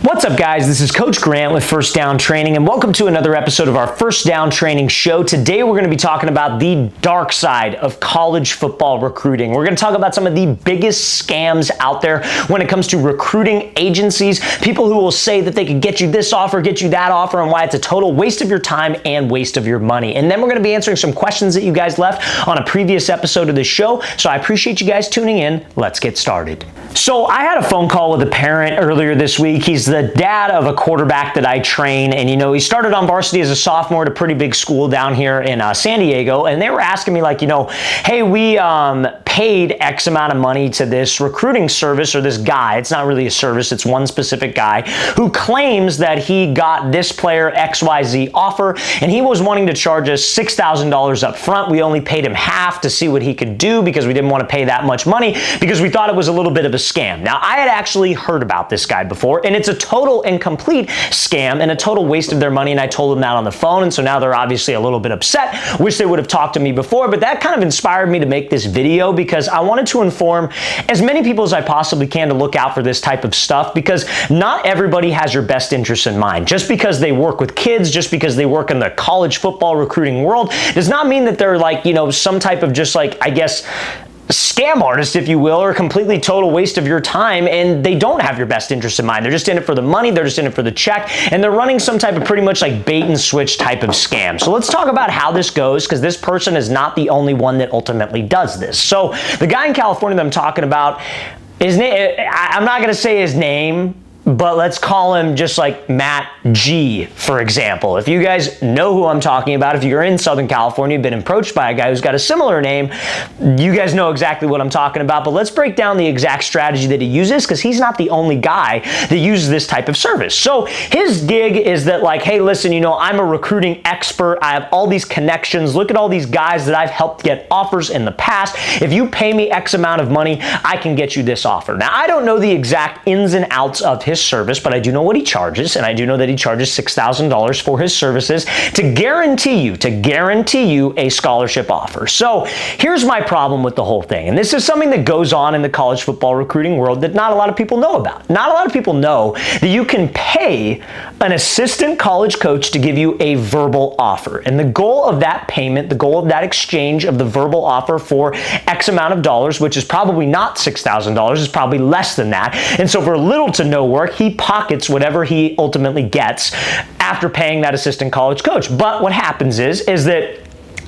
What's up, guys? This is Coach Grant with First Down Training, and welcome to another episode of our First Down Training show. Today, we're going to be talking about the dark side of college football recruiting. We're going to talk about some of the biggest scams out there when it comes to recruiting agencies, people who will say that they could get you this offer, get you that offer, and why it's a total waste of your time and waste of your money. And then we're going to be answering some questions that you guys left on a previous episode of the show. So I appreciate you guys tuning in. Let's get started. So I had a phone call with a parent earlier this week. He's the dad of a quarterback that I train, and he started on varsity as a sophomore at a pretty big school down here in San Diego, and they were asking me like, hey, we paid X amount of money to this recruiting service or this guy. It's not really a service, it's one specific guy who claims that he got this player XYZ offer, and he was wanting to charge us $6,000 up front. We only paid him half to see what he could do because we didn't want to pay that much money because we thought it was a little bit of a scam. Now, I had actually heard about this guy before, and it's a total and complete scam and a total waste of their money, and I told them that on the phone, and so now they're obviously a little bit upset. Wish they would have talked to me before, but that kind of inspired me to make this video because I wanted to inform as many people as I possibly can to look out for this type of stuff, because not everybody has your best interests in mind. Just because they work with kids, just because they work in the college football recruiting world, does not mean that they're like, some type of just like, I guess, scam artist, if you will, or a completely total waste of your time, and they don't have your best interest in mind. They're just in it for the money, they're just in it for the check, and they're running some type of pretty much like bait and switch type of scam. So let's talk about how this goes, because this person is not the only one that ultimately does this. So the guy in California that I'm talking about, his name, I'm not going to say his name, but let's call him just like Matt G, for example. If you guys know who I'm talking about, if you're in Southern California, you've been approached by a guy who's got a similar name, you guys know exactly what I'm talking about. But let's break down the exact strategy that he uses, because he's not the only guy that uses this type of service. So his gig is that like, hey, listen, I'm a recruiting expert. I have all these connections. Look at all these guys that I've helped get offers in the past. If you pay me X amount of money, I can get you this offer. Now, I don't know the exact ins and outs of his service, but I do know what he charges, and I do know that he charges $6,000 for his services to guarantee you a scholarship offer. So here's my problem with the whole thing, and this is something that goes on in the college football recruiting world that not a lot of people know about. Not a lot of people know that you can pay an assistant college coach to give you a verbal offer, and the goal of that payment, the goal of that exchange of the verbal offer for X amount of dollars, which is probably not $6,000, is probably less than that, and so for little to no work, he pockets whatever he ultimately gets after paying that assistant college coach. But what happens is that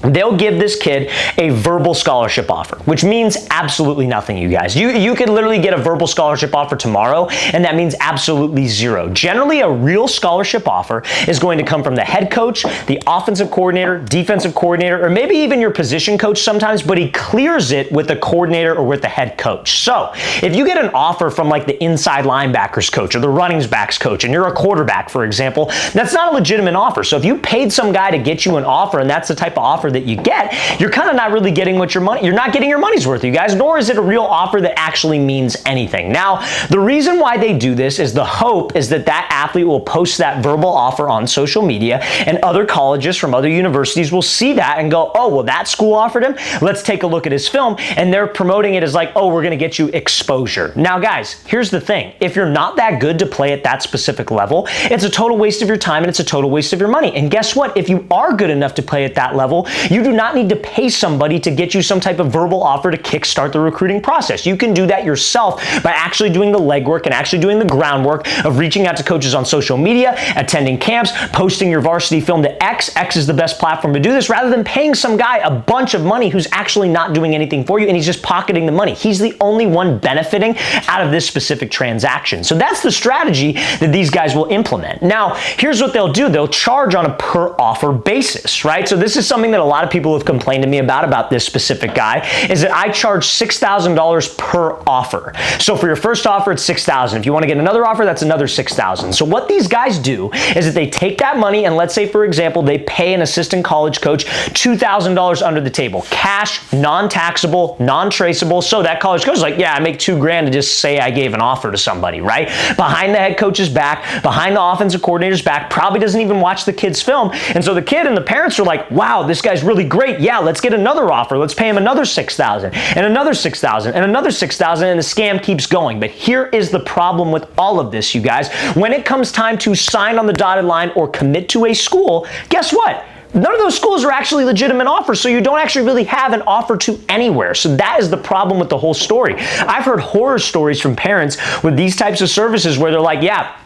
they'll give this kid a verbal scholarship offer, which means absolutely nothing, you guys. You could literally get a verbal scholarship offer tomorrow, and that means absolutely zero. Generally, a real scholarship offer is going to come from the head coach, the offensive coordinator, defensive coordinator, or maybe even your position coach sometimes, but he clears it with the coordinator or with the head coach. So if you get an offer from like the inside linebackers coach or the running backs coach, and you're a quarterback, for example, that's not a legitimate offer. So if you paid some guy to get you an offer, and that's the type of offer that you get, you're kind of not really getting you're not getting your money's worth, you guys, nor is it a real offer that actually means anything. Now, the reason why they do this is the hope is that that athlete will post that verbal offer on social media, and other colleges from other universities will see that and go, oh, well, that school offered him, let's take a look at his film, and they're promoting it as like, oh, we're going to get you exposure. Now, guys, here's the thing. If you're not that good to play at that specific level, it's a total waste of your time and it's a total waste of your money. And guess what? If you are good enough to play at that level, you do not need to pay somebody to get you some type of verbal offer to kickstart the recruiting process. You can do that yourself by actually doing the legwork and actually doing the groundwork of reaching out to coaches on social media, attending camps, posting your varsity film to X. X is the best platform to do this, rather than paying some guy a bunch of money who's actually not doing anything for you, and he's just pocketing the money. He's the only one benefiting out of this specific transaction. So that's the strategy that these guys will implement. Now, here's what they'll do. They'll charge on a per offer basis, right? So this is something that a lot of people have complained to me about this specific guy, is that I charge $6,000 per offer. So for your first offer, it's $6,000. If you want to get another offer, that's another $6,000. So what these guys do is that they take that money, and let's say, for example, they pay an assistant college coach $2,000 under the table, cash, non-taxable, non-traceable. So that college coach is like, yeah, I make $2,000 to just say I gave an offer to somebody, right? Behind the head coach's back, behind the offensive coordinator's back, probably doesn't even watch the kid's film. And so the kid and the parents are like, wow, this guy guy's really great. Yeah, let's get another offer. Let's pay him another $6,000 and another $6,000 and another $6,000, and the scam keeps going. But here is the problem with all of this, you guys. When it comes time to sign on the dotted line or commit to a school, guess what? None of those schools are actually legitimate offers, so you don't actually really have an offer to anywhere. So that is the problem with the whole story. I've heard horror stories from parents with these types of services where they're like, yeah,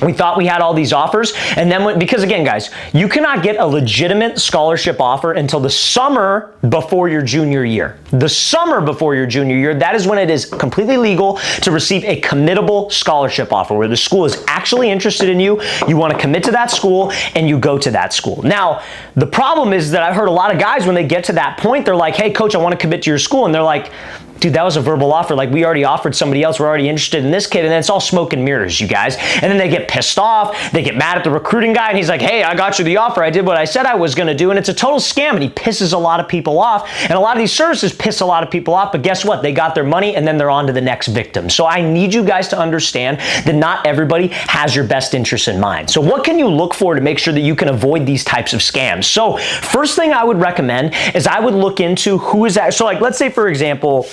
we thought we had all these offers, and then because again, guys, you cannot get a legitimate scholarship offer until the summer before your junior year. The summer before your junior year, that is when it is completely legal to receive a committable scholarship offer, where the school is actually interested in you, you want to commit to that school, and you go to that school. Now, the problem is that I've heard a lot of guys, when they get to that point, they're like, hey, coach, I want to commit to your school, and they're like, dude, that was a verbal offer. Like, we already offered somebody else. We're already interested in this kid. And then it's all smoke and mirrors, you guys. And then they get pissed off. They get mad at the recruiting guy. And he's like, hey, I got you the offer. I did what I said I was going to do. And it's a total scam. And he pisses a lot of people off. And a lot of these services piss a lot of people off. But guess what? They got their money, and then they're on to the next victim. So I need you guys to understand that not everybody has your best interest in mind. So what can you look for to make sure that you can avoid these types of scams? So first thing I would recommend is I would look into who is that. So like, let's say, for example,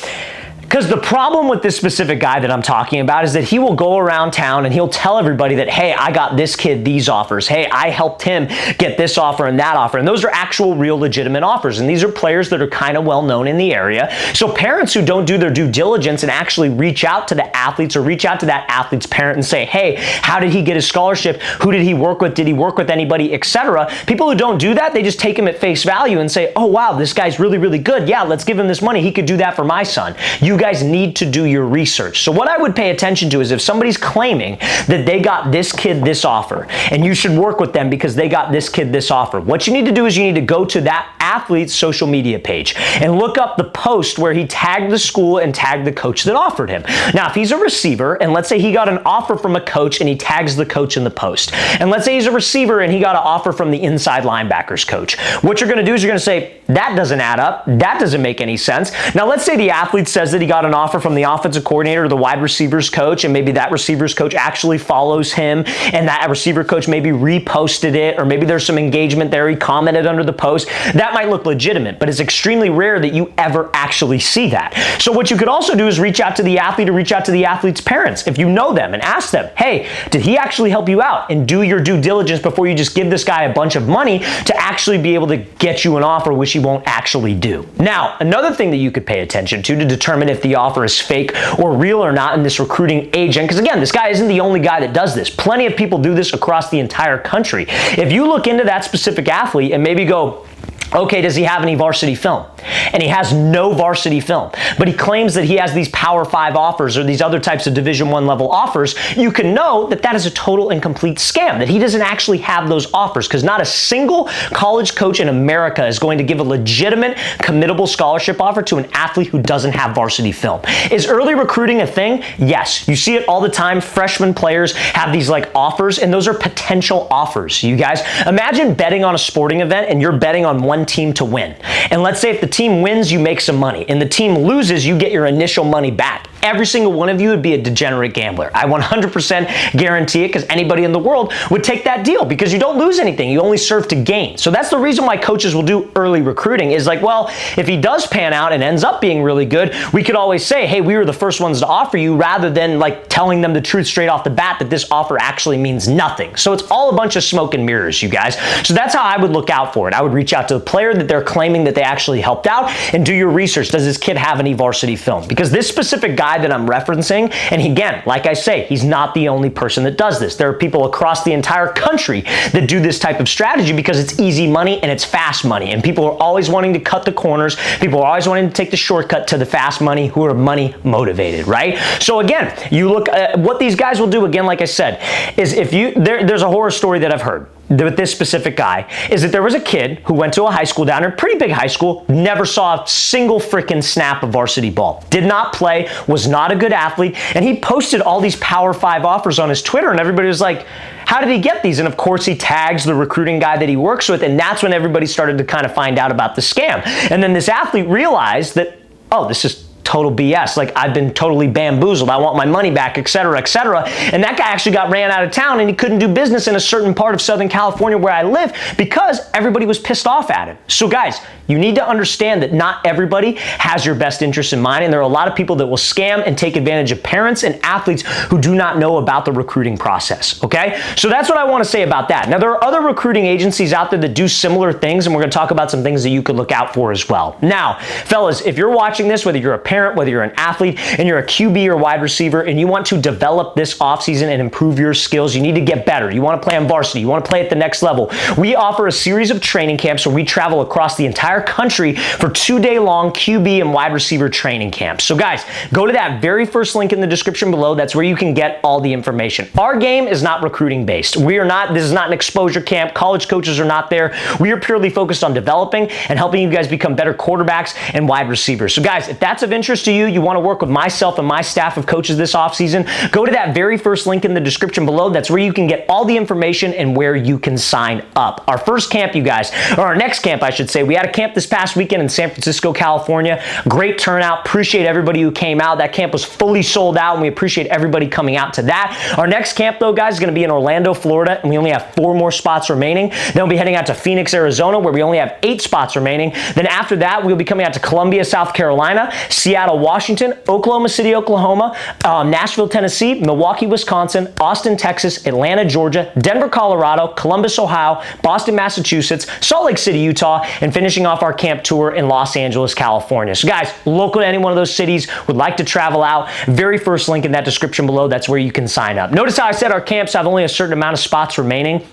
because the problem with this specific guy that I'm talking about is that he will go around town and he'll tell everybody that, hey, I got this kid these offers. Hey, I helped him get this offer and that offer. And those are actual, real, legitimate offers. And these are players that are kind of well known in the area. So parents who don't do their due diligence and actually reach out to the athletes or reach out to that athlete's parent and say, hey, how did he get his scholarship? Who did he work with? Did he work with anybody, etc.? People who don't do that, they just take him at face value and say, oh, wow, this guy's really, really good. Yeah, let's give him this money. He could do that for my son. You guys need to do your research. So what I would pay attention to is if somebody's claiming that they got this kid this offer and you should work with them because they got this kid this offer, what you need to do is you need to go to that athlete's social media page and look up the post where he tagged the school and tagged the coach that offered him. Now, if he's a receiver and let's say he got an offer from a coach and he tags the coach in the post, and let's say he's a receiver and he got an offer from the inside linebackers coach, what you're going to do is you're going to say, that doesn't add up. That doesn't make any sense. Now, let's say the athlete says that he got an offer from the offensive coordinator or the wide receivers coach, and maybe that receivers coach actually follows him, and that receiver coach maybe reposted it, or maybe there's some engagement there, he commented under the post. That might look legitimate, but it's extremely rare that you ever actually see that. So what you could also do is reach out to the athlete or reach out to the athlete's parents if you know them and ask them, hey, did he actually help you out? And do your due diligence before you just give this guy a bunch of money to actually be able to get you an offer, which he won't actually do. Now, another thing that you could pay attention to determine if the offer is fake or real or not in this recruiting agent, because again, this guy isn't the only guy that does this. Plenty of people do this across the entire country. If you look into that specific athlete and maybe go, okay, does he have any varsity film? And he has no varsity film, but he claims that he has these Power 5 offers or these other types of Division I level offers. You can know that that is a total and complete scam, that he doesn't actually have those offers, because not a single college coach in America is going to give a legitimate, committable scholarship offer to an athlete who doesn't have varsity film. Is early recruiting a thing? Yes. You see it all the time. Freshman players have these like offers, and those are potential offers. You guys, imagine betting on a sporting event and you're betting on one team to win. And let's say if the team wins, you make some money, and the team loses, you get your initial money back. Every single one of you would be a degenerate gambler. I 100% guarantee it, because anybody in the world would take that deal, because you don't lose anything. You only serve to gain. So that's the reason why coaches will do early recruiting, is like, well, if he does pan out and ends up being really good, we could always say, hey, we were the first ones to offer you, rather than like telling them the truth straight off the bat that this offer actually means nothing. So it's all a bunch of smoke and mirrors, you guys. So that's how I would look out for it. I would reach out to the player that they're claiming that they actually helped out and do your research. Does this kid have any varsity film? Because this specific guy that I'm referencing, and again, like I say, he's not the only person that does this. There are people across the entire country that do this type of strategy because it's easy money and it's fast money. And people are always wanting to cut the corners. People are always wanting to take the shortcut to the fast money, who are money motivated, right? So again, you look at what these guys will do, again, like I said, is if you, there's a horror story that I've heard with this specific guy, is that there was a kid who went to a high school down there, pretty big high school, never saw a single freaking snap of varsity ball, did not play, was not a good athlete, and he posted all these Power 5 offers on his Twitter, and everybody was like, how did he get these? And of course he tags the recruiting guy that he works with, and that's when everybody started to kind of find out about the scam. And then this athlete realized that, oh, this is total BS. Like, I've been totally bamboozled. I want my money back, et cetera, et cetera. And that guy actually got ran out of town, and he couldn't do business in a certain part of Southern California where I live because everybody was pissed off at him. So guys, you need to understand that not everybody has your best interest in mind, and there are a lot of people that will scam and take advantage of parents and athletes who do not know about the recruiting process, okay? So that's what I want to say about that. Now, there are other recruiting agencies out there that do similar things, and we're going to talk about some things that you could look out for as well. Now, fellas, if you're watching this, whether you're a parent, whether you're an athlete, and you're a QB or wide receiver, and you want to develop this offseason and improve your skills, you need to get better. You want to play on varsity. You want to play at the next level. We offer a series of training camps where we travel across the entire country for 2-day-long QB and wide receiver training camps. So guys, go to that very first link in the description below. That's where you can get all the information. Our game is not recruiting based. This is not an exposure camp. College coaches are not there. We are purely focused on developing and helping you guys become better quarterbacks and wide receivers. So guys, if that's of interest to you, you want to work with myself and my staff of coaches this offseason, go to that very first link in the description below. That's where you can get all the information and where you can sign up. Our first camp, you guys, or our next camp, I should say, we had a camp this past weekend in San Francisco, California. Great turnout. Appreciate everybody who came out. That camp was fully sold out, and we appreciate everybody coming out to that. Our next camp, though, guys, is going to be in Orlando, Florida, and we only have 4 more spots remaining. Then we'll be heading out to Phoenix, Arizona, where we only have 8 spots remaining. Then after that, we'll be coming out to Columbia, South Carolina, Seattle, Washington, Oklahoma City, Oklahoma, Nashville, Tennessee, Milwaukee, Wisconsin, Austin, Texas, Atlanta, Georgia, Denver, Colorado, Columbus, Ohio, Boston, Massachusetts, Salt Lake City, Utah, and finishing off our camp tour in Los Angeles, California. So guys, local to any one of those cities, would like to travel out, very first link in that description below, that's where you can sign up. Notice how I said our camps have only a certain amount of spots remaining.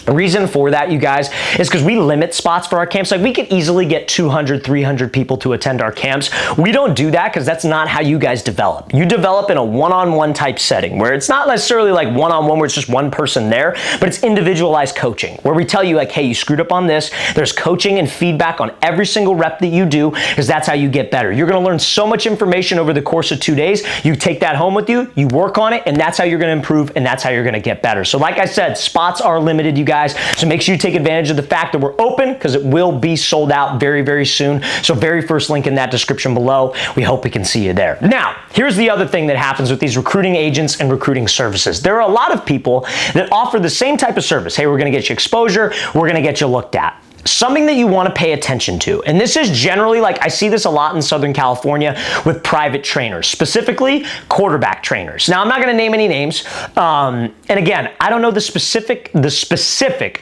The reason for that, you guys, is because we limit spots for our camps. Like, we could easily get 200, 300 people to attend our camps. We don't do that because that's not how you guys develop. You develop in a one-on-one type setting where it's not necessarily like one-on-one where it's just one person there, but it's individualized coaching where we tell you like, hey, you screwed up on this. There's coaching and feedback on every single rep that you do because that's how you get better. You're going to learn so much information over the course of 2 days. You take that home with you, you work on it, and that's how you're going to improve, and that's how you're going to get better. So like I said, spots are limited, you guys. So make sure you take advantage of the fact that we're open because it will be sold out very, very soon. So very first link in that description below. We hope we can see you there. Now, here's the other thing that happens with these recruiting agents and recruiting services. There are a lot of people that offer the same type of service. Hey, we're going to get you exposure. We're going to get you looked at. Something that you want to pay attention to, and this is generally, like, I see this a lot in Southern California with private trainers, specifically quarterback trainers. Now, I'm not going to name any names, and again, I don't know the specific,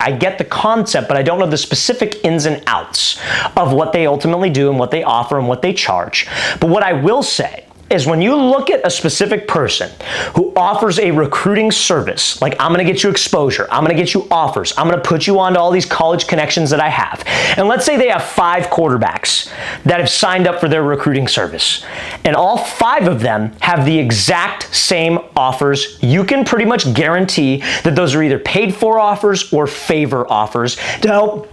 I get the concept, but I don't know the specific ins and outs of what they ultimately do and what they offer and what they charge. But what I will say is when you look at a specific person who offers a recruiting service, like I'm going to get you exposure, I'm going to get you offers, I'm going to put you onto all these college connections that I have. And let's say they have 5 quarterbacks that have signed up for their recruiting service. And all 5 of them have the exact same offers. You can pretty much guarantee that those are either paid for offers or favor offers to help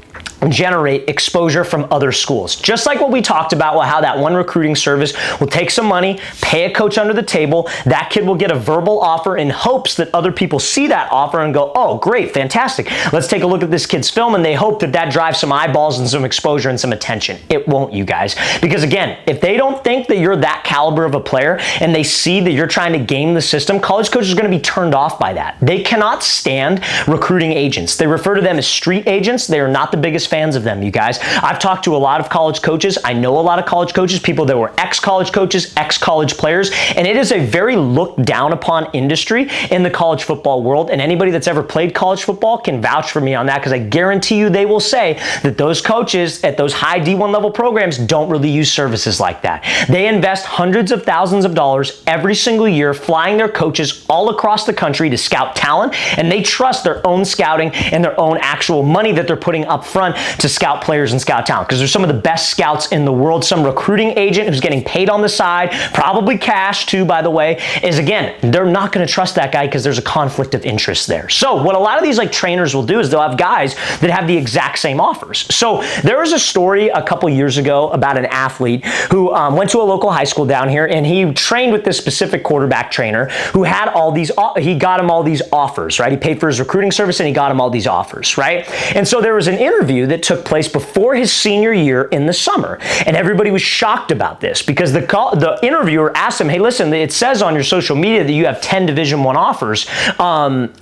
generate exposure from other schools. Just like what we talked about, how that one recruiting service will take some money, pay a coach under the table, that kid will get a verbal offer in hopes that other people see that offer and go, oh, great, fantastic. Let's take a look at this kid's film, and they hope that that drives some eyeballs and some exposure and some attention. It won't, you guys. Because again, if they don't think that you're that caliber of a player and they see that you're trying to game the system, college coaches are going to be turned off by that. They cannot stand recruiting agents. They refer to them as street agents. They are not the biggest fans of them, you guys. I've talked to a lot of college coaches. I know a lot of college coaches, people that were ex-college coaches, ex-college players, and it is a very looked down upon industry in the college football world, and anybody that's ever played college football can vouch for me on that, because I guarantee you they will say that those coaches at those high D1 level programs don't really use services like that. They invest hundreds of thousands of dollars every single year flying their coaches all across the country to scout talent, and they trust their own scouting and their own actual money that they're putting up front to scout players and scout talent, because they're some of the best scouts in the world. Some recruiting agent who's getting paid on the side, probably cash too, by the way, is, again, they're not going to trust that guy because there's a conflict of interest there. So what a lot of these like trainers will do is they'll have guys that have the exact same offers. So there was a story a couple years ago about an athlete who went to a local high school down here, and he trained with this specific quarterback trainer who had all these, he got him all these offers, right? He paid for his recruiting service and he got him all these offers, right? And so there was an interview that took place before his senior year in the summer. And everybody was shocked about this because the interviewer asked him, hey, listen, it says on your social media that you have 10 Division I offers.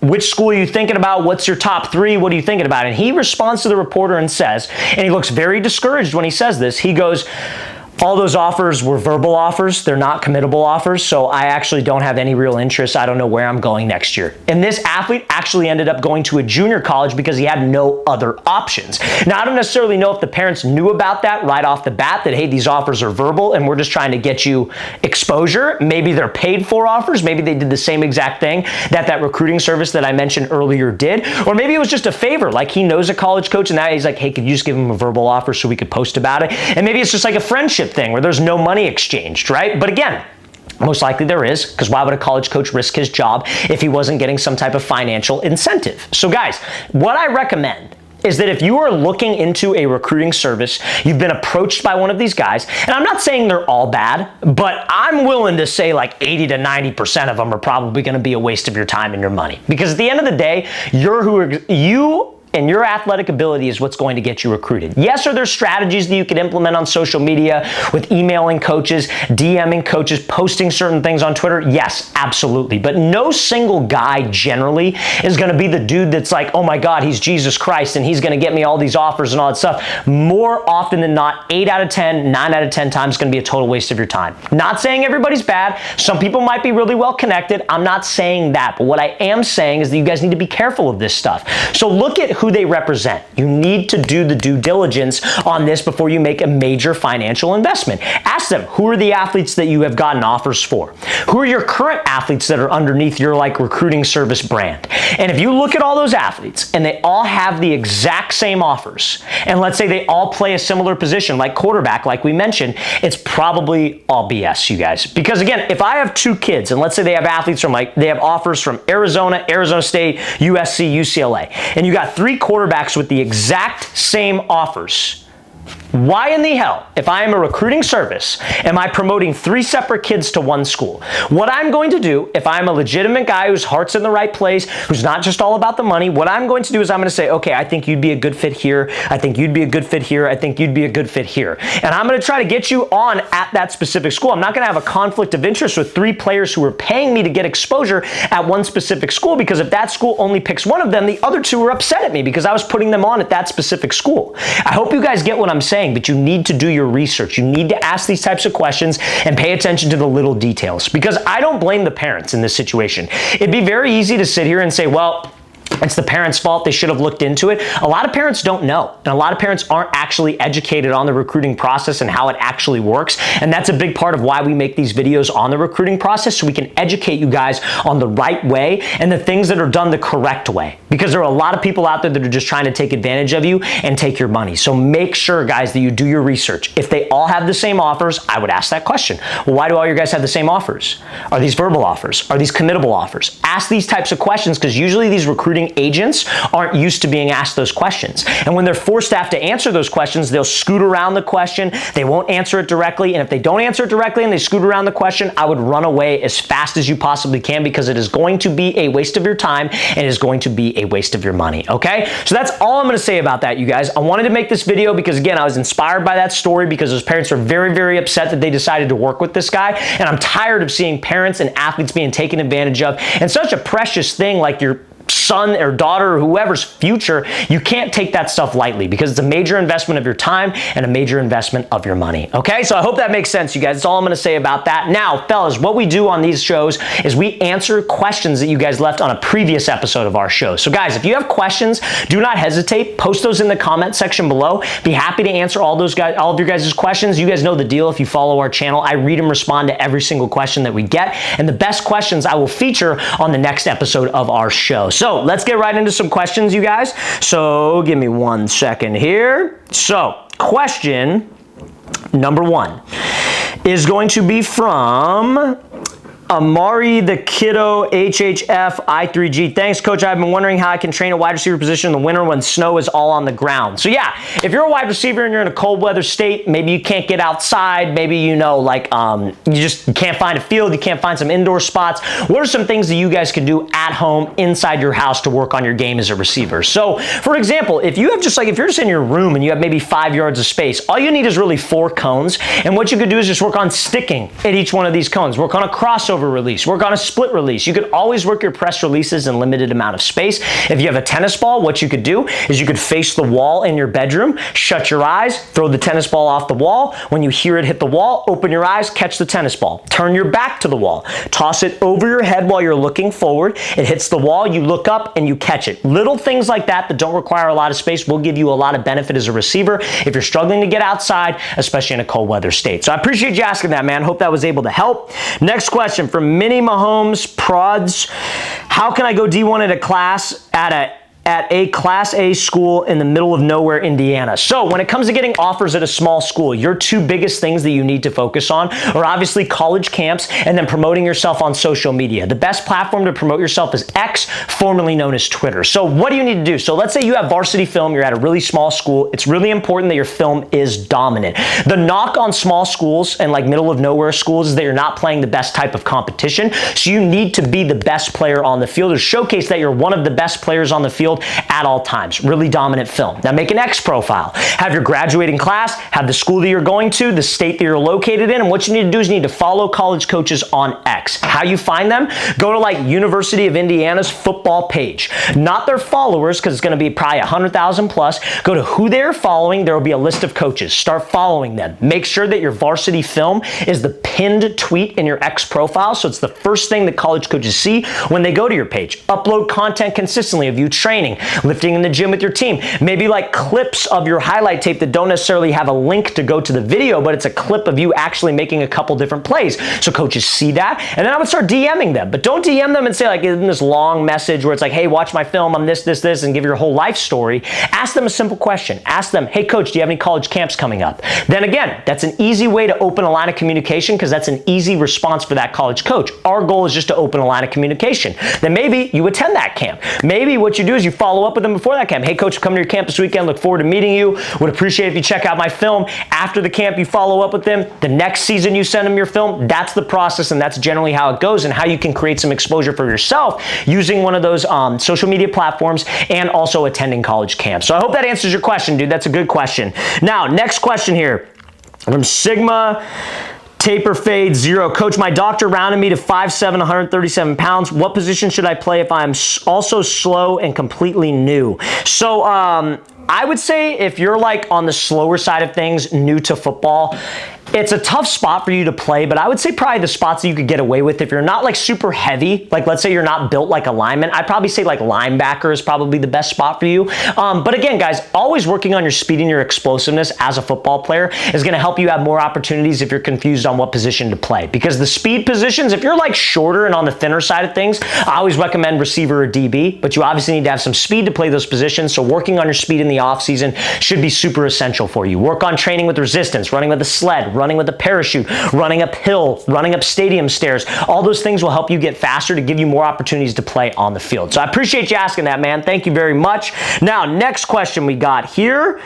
Which school are you thinking about? What's your top 3? What are you thinking about? And he responds to the reporter and says, and he looks very discouraged when he says this, he goes, all those offers were verbal offers. They're not committable offers, so I actually don't have any real interest. I don't know where I'm going next year. And this athlete actually ended up going to a junior college because he had no other options. Now, I don't necessarily know if the parents knew about that right off the bat, that, hey, these offers are verbal and we're just trying to get you exposure. Maybe they're paid for offers. Maybe they did the same exact thing that recruiting service that I mentioned earlier did. Or maybe it was just a favor, like he knows a college coach and now he's like, hey, could you just give him a verbal offer so we could post about it? And maybe it's just like a friendship thing where there's no money exchanged, right? But again, most likely there is, because why would a college coach risk his job if he wasn't getting some type of financial incentive? So guys, what I recommend is that if you are looking into a recruiting service, you've been approached by one of these guys, and I'm not saying they're all bad, but I'm willing to say like 80 to 90% of them are probably going to be a waste of your time and your money. Because at the end of the day, you and your athletic ability is what's going to get you recruited. Yes, are there strategies that you can implement on social media with emailing coaches, DMing coaches, posting certain things on Twitter? Yes, absolutely. But no single guy generally is going to be the dude that's like, oh my God, he's Jesus Christ and he's going to get me all these offers and all that stuff. More often than not, 8 out of 10, 9 out of 10 times is going to be a total waste of your time. Not saying everybody's bad. Some people might be really well connected. I'm not saying that. But what I am saying is that you guys need to be careful of this stuff. So look at who they represent. You need to do the due diligence on this before you make a major financial investment. Ask them, who are the athletes that you have gotten offers for? Who are your current athletes that are underneath your recruiting service brand? And if you look at all those athletes and they all have the exact same offers, and let's say they all play a similar position like quarterback, like we mentioned, it's probably all BS, you guys. Because again, if I have 2 kids and let's say they have athletes from they have offers from Arizona, Arizona State, USC, UCLA, and you got 3 quarterbacks with the exact same offers, why in the hell, if I am a recruiting service, am I promoting 3 separate kids to one school? What I'm going to do, if I'm a legitimate guy whose heart's in the right place, who's not just all about the money, what I'm going to do is I'm going to say, okay, I think you'd be a good fit here. I think you'd be a good fit here. I think you'd be a good fit here. And I'm going to try to get you on at that specific school. I'm not going to have a conflict of interest with 3 players who are paying me to get exposure at one specific school, because if that school only picks one of them, the other 2 are upset at me because I was putting them on at that specific school. I hope you guys get what I'm saying. But you need to do your research. You need to ask these types of questions and pay attention to the little details, because I don't blame the parents in this situation. It'd be very easy to sit here and say, well, it's the parents' fault. They should have looked into it. A lot of parents don't know. And a lot of parents aren't actually educated on the recruiting process and how it actually works. And that's a big part of why we make these videos on the recruiting process, so we can educate you guys on the right way and the things that are done the correct way. Because there are a lot of people out there that are just trying to take advantage of you and take your money. So make sure, guys, that you do your research. If they all have the same offers, I would ask that question. Well, why do all your guys have the same offers? Are these verbal offers? Are these committable offers? Ask these types of questions, because usually these recruiting agents aren't used to being asked those questions. And when they're forced to have to answer those questions, they'll scoot around the question. They won't answer it directly. And if they don't answer it directly and they scoot around the question, I would run away as fast as you possibly can, because it is going to be a waste of your time and it is going to be a waste of your money. Okay? So that's all I'm going to say about that, you guys. I wanted to make this video because, again, I was inspired by that story, because those parents are very, very upset that they decided to work with this guy. And I'm tired of seeing parents and athletes being taken advantage of. And such a precious thing like your son or daughter or whoever's future, you can't take that stuff lightly, because it's a major investment of your time and a major investment of your money. Okay, so I hope that makes sense, you guys. That's all I'm going to say about that. Now, fellas, what we do on these shows is we answer questions that you guys left on a previous episode of our show. So guys, if you have questions, do not hesitate. Post those in the comment section below. Be happy to answer all of your guys' questions. You guys know the deal. If you follow our channel, I read and respond to every single question that we get, and the best questions I will feature on the next episode of our show. So let's get right into some questions, you guys. So give me 1 second here. So question number 1 is going to be from Amari the Kiddo HHF I3G. Thanks, Coach. I've been wondering how I can train a wide receiver position in the winter when snow is all on the ground. So yeah, if you're a wide receiver and you're in a cold weather state, maybe you can't get outside, maybe you just can't find a field, you can't find some indoor spots. What are some things that you guys can do at home inside your house to work on your game as a receiver? So for example, if you're just in your room and you have maybe 5 yards of space, all you need is really 4 cones. And what you could do is just work on sticking at each one of these cones. Work on a crossover release, work on a split release. You could always work your press releases in limited amount of space. If you have a tennis ball, what you could do is you could face the wall in your bedroom, shut your eyes, throw the tennis ball off the wall. When you hear it hit the wall, open your eyes, catch the tennis ball. Turn your back to the wall. Toss it over your head while you're looking forward. It hits the wall, you look up, and you catch it. Little things like that don't require a lot of space will give you a lot of benefit as a receiver if you're struggling to get outside, especially in a cold weather state. So I appreciate you asking that, man. Hope that was able to help. Next question from Minnie Mahomes Prods. How can I go D1 at a Class A school in the middle of nowhere, Indiana? So when it comes to getting offers at a small school, your 2 biggest things that you need to focus on are obviously college camps and then promoting yourself on social media. The best platform to promote yourself is X, formerly known as Twitter. So what do you need to do? So let's say you have varsity film, you're at a really small school. It's really important that your film is dominant. The knock on small schools and like middle of nowhere schools is that you're not playing the best type of competition. So you need to be the best player on the field or showcase that you're one of the best players on the field at all times. Really dominant film. Now make an X profile. Have your graduating class, have the school that you're going to, the state that you're located in, and what you need to do is you need to follow college coaches on X. How you find them? Go to like University of Indiana's football page. Not their followers, because it's going to be probably 100,000 plus. Go to who they're following. There will be a list of coaches. Start following them. Make sure that your varsity film is the pinned tweet in your X profile, so it's the first thing that college coaches see when they go to your page. Upload content consistently of you training, lifting in the gym with your team. Maybe like clips of your highlight tape that don't necessarily have a link to go to the video, but it's a clip of you actually making a couple different plays. So coaches see that, and then I would start DMing them. But don't DM them and say like in this long message where it's like, hey, watch my film, I'm this, and give your whole life story. Ask them a simple question. Ask them, hey coach, do you have any college camps coming up? Then again, that's an easy way to open a line of communication because that's an easy response for that college coach. Our goal is just to open a line of communication. Then maybe you attend that camp. Maybe what you do is you follow up with them before that camp. Hey coach, I'm coming to your camp this weekend. Look forward to meeting you. Would appreciate if you check out my film. After the camp, you follow up with them. The next season you send them your film. That's the process, and that's generally how it goes and how you can create some exposure for yourself using one of those social media platforms and also attending college camps. So I hope that answers your question, dude. That's a good question. Now, next question here from Sigma Taper Fade 0. Coach, my doctor rounded me to 5'7", 137 pounds. What position should I play if I'm also slow and completely new? So I would say if you're like on the slower side of things, new to football, it's a tough spot for you to play, but I would say probably the spots that you could get away with if you're not like super heavy, like let's say you're not built like a lineman, I'd probably say like linebacker is probably the best spot for you. But again, guys, always working on your speed and your explosiveness as a football player is going to help you have more opportunities if you're confused on what position to play. Because the speed positions, if you're like shorter and on the thinner side of things, I always recommend receiver or DB, but you obviously need to have some speed to play those positions. So working on your speed in the offseason should be super essential for you. Work on training with resistance, running with a sled, running with a parachute, running uphill, running up stadium stairs. All those things will help you get faster to give you more opportunities to play on the field. So I appreciate you asking that, man. Thank you very much. Now, next question we got here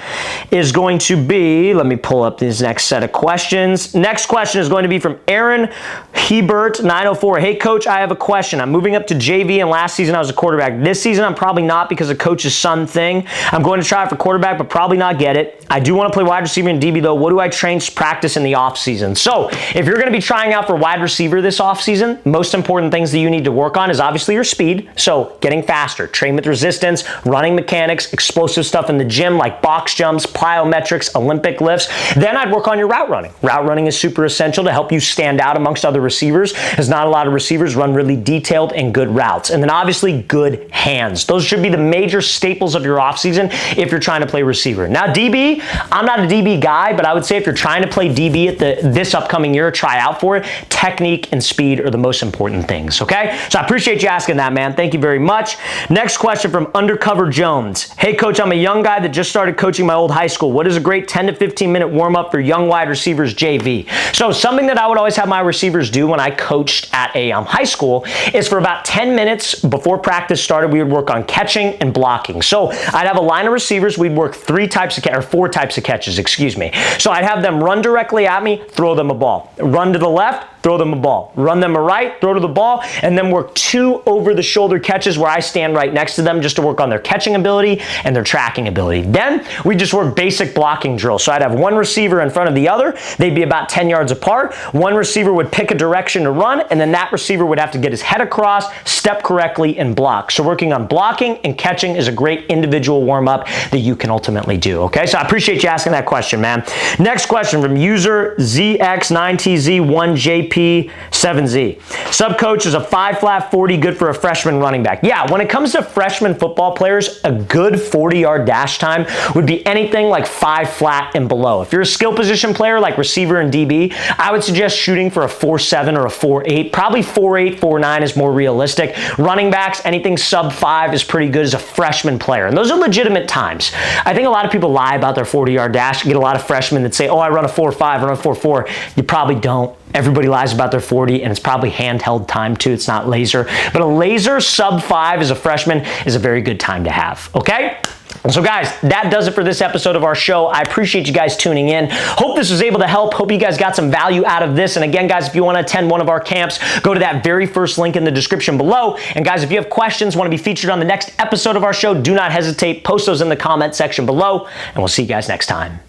is going to be, let me pull up this next set of questions. Next question is going to be from Aaron Hebert 904. Hey coach, I have a question. I'm moving up to JV and last season I was a quarterback. This season I'm probably not because of coach's son thing. I'm going to try for quarterback but probably not get it. I do want to play wide receiver and DB though. What do I train, practice in the off season? So if you're going to be trying out for wide receiver this off season, most important things that you need to work on is obviously your speed. So getting faster, train with resistance, running mechanics, explosive stuff in the gym like box jumps, plyometrics, Olympic lifts. Then I'd work on your route running. Route running is super essential to help you stand out amongst other receivers, as not a lot of receivers run really detailed and good routes. And then obviously good hands. Those should be the major staples of your offseason if you're trying to play receiver. Now DB, I'm not a DB guy, but I would say if you're trying to play DB DB at this upcoming year, try out for it, technique and speed are the most important things, okay? So I appreciate you asking that, man. Thank you very much. Next question from Undercover Jones. Hey, Coach, I'm a young guy that just started coaching my old high school. What is a great 10 to 15 minute warm-up for young wide receivers JV? So something that I would always have my receivers do when I coached at a high school is for about 10 minutes before practice started, we would work on catching and blocking. So I'd have a line of receivers. We'd work four types of catches, excuse me. So I'd have them run directly at me, throw them a ball. Run to the left, throw them a ball. Run them a right, throw to the ball, and then work 2 over-the-shoulder catches where I stand right next to them just to work on their catching ability and their tracking ability. Then we just work basic blocking drills. So I'd have one receiver in front of the other. They'd be about 10 yards apart. One receiver would pick a direction to run, and then that receiver would have to get his head across, step correctly, and block. So working on blocking and catching is a great individual warm-up that you can ultimately do, okay? So I appreciate you asking that question, man. Next question from user ZX9TZ1JP7Z. Sub coach is a 5-flat 40 good for a freshman running back. Yeah, when it comes to freshman football players, a good 40-yard dash time would be anything like 5-flat and below. If you're a skill position player like receiver and DB, I would suggest shooting for a 4.7 or a 4.8. Probably 4.8, 4.9 is more realistic. Running backs, anything sub 5 is pretty good as a freshman player. And those are legitimate times. I think a lot of people lie about their 40-yard dash. You get a lot of freshmen that say, oh, I run a 4.5, I run a 4.4. You probably don't. Everybody lies about their 40, and it's probably handheld time too. It's not laser. But a laser sub 5 as a freshman is a very good time to have, okay? So guys, that does it for this episode of our show. I appreciate you guys tuning in. Hope this was able to help. Hope you guys got some value out of this. And again, guys, if you want to attend one of our camps, go to that very first link in the description below. And guys, if you have questions, want to be featured on the next episode of our show, do not hesitate. Post those in the comment section below, and we'll see you guys next time.